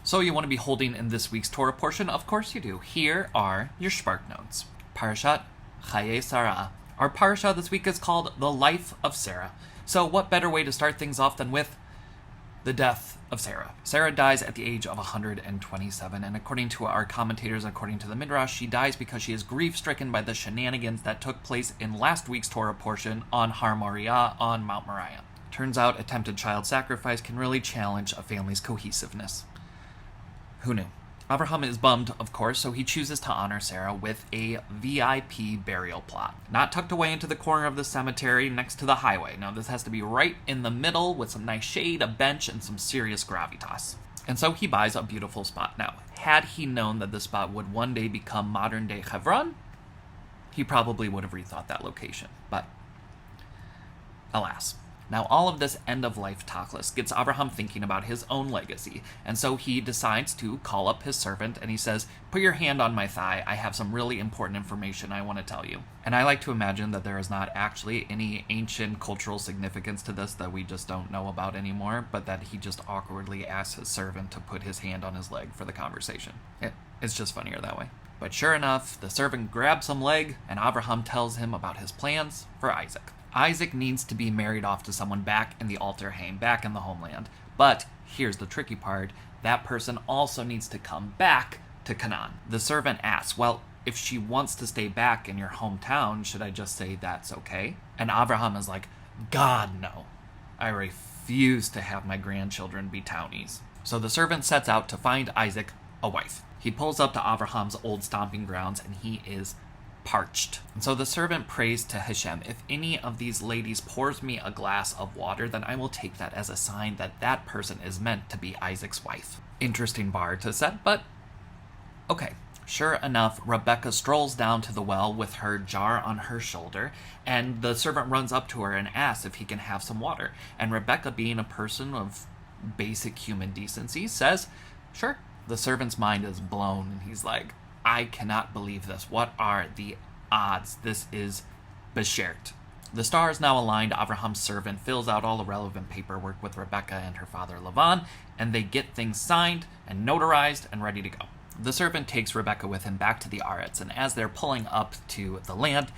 So you want to be holding in this week's Torah portion? Of course you do. Here are your SHPARK notes. Parashat, Chayei Sarah. Our parasha this week is called The Life of Sarah. So what better way to start things off than with the death of Sarah? Sarah dies at the age of 127, and according to our commentators, according to the Midrash, she dies because she is grief-stricken by the shenanigans that took place in last week's Torah portion on Har Moriah on Mount Moriah. Turns out attempted child sacrifice can really challenge a family's cohesiveness. Who knew? Abraham is bummed, of course, so he chooses to honor Sarah with a VIP burial plot. Not tucked away into the corner of the cemetery next to the highway. No, this has to be right in the middle with some nice shade, a bench, and some serious gravitas. And so he buys a beautiful spot. Now, had he known that this spot would one day become modern-day Hebron, he probably would have rethought that location. But, alas. Now, all of this end-of-life tachlis gets Abraham thinking about his own legacy, and so he decides to call up his servant, and he says, "Put your hand on my thigh, I have some really important information I want to tell you." And I like to imagine that there is not actually any ancient cultural significance to this that we just don't know about anymore, but that he just awkwardly asks his servant to put his hand on his leg for the conversation. It's just funnier that way. But sure enough, the servant grabs some leg, and Abraham tells him about his plans for Isaac. Isaac needs to be married off to someone back in the Alter Haim, back in the homeland. But here's the tricky part. That person also needs to come back to Canaan. The servant asks, well, if she wants to stay back in your hometown, should I just say that's okay? And Abraham is like, God, no. I refuse to have my grandchildren be townies. So the servant sets out to find Isaac a wife. He pulls up to Abraham's old stomping grounds, and he is parched. And so the servant prays to Hashem, if any of these ladies pours me a glass of water, then I will take that as a sign that that person is meant to be Isaac's wife. Interesting bar to set, but okay. Sure enough, Rebecca strolls down to the well with her jar on her shoulder, and the servant runs up to her and asks if he can have some water. And Rebecca, being a person of basic human decency, says, sure. The servant's mind is blown, and he's like, I cannot believe this. What are the odds? This is beshert. The stars now aligned. Abraham's servant fills out all the relevant paperwork with Rebecca and her father Lavan, and they get things signed and notarized and ready to go. The servant takes Rebecca with him back to the Aretz, and as they're pulling up to the land,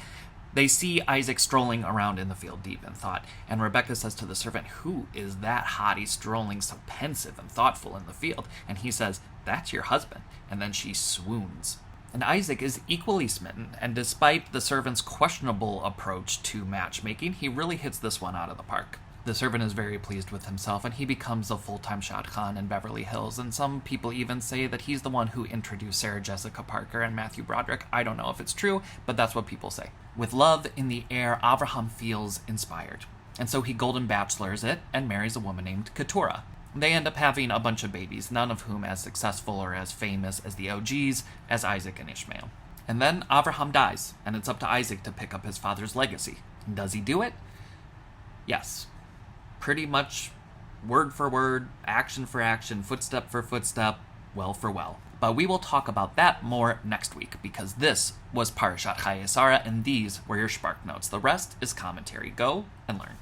they see Isaac strolling around in the field deep in thought, and Rebecca says to the servant, who is that hottie strolling so pensive and thoughtful in the field? And he says, that's your husband. And then she swoons. And Isaac is equally smitten, and despite the servant's questionable approach to matchmaking, he really hits this one out of the park. The servant is very pleased with himself, and he becomes a full-time shadchan in Beverly Hills, and some people even say that he's the one who introduced Sarah Jessica Parker and Matthew Broderick. I don't know if it's true, but that's what people say. With love in the air, Abraham feels inspired, and so he golden bachelors it and marries a woman named Keturah. They end up having a bunch of babies, none of whom as successful or as famous as the OGs as Isaac and Ishmael. And then Abraham dies, and it's up to Isaac to pick up his father's legacy. Does he do it? Yes. Pretty much word for word, action for action, footstep for footstep, well for well. But we will talk about that more next week, because this was Parashat Chayei Sarah, and these were your SHPARK notes. The rest is commentary. Go and learn.